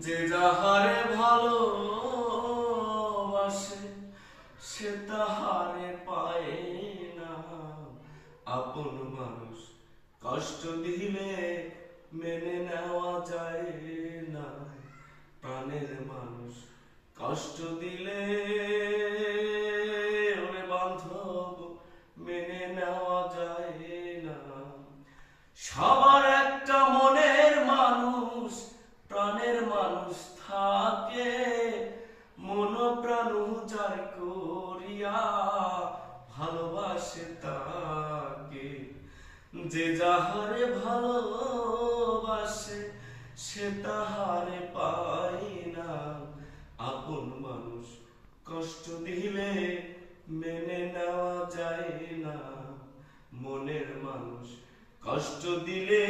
যে যাহারে ভালোবাসে সে তাহারে পায় না। আপন মানুষ কষ্ট দিলে মেনে নেওয়া যায় না। প্রাণের মানুষ কষ্ট দিলে ওরে বান্ধব মেনে নেওয়া যায় না। সবার একটা মনের মানুষ প্রাণের মানুষ থাকে, মন প্রাণ উজাড় করিয়া ভালোবাসে তাকে। যে যাহারে ভালোবাসে সে তাহারে পায় না। আপন মানুষ কষ্ট দিলে মেনে নেওয়া যায় না। মনের মানুষ কষ্ট দিলে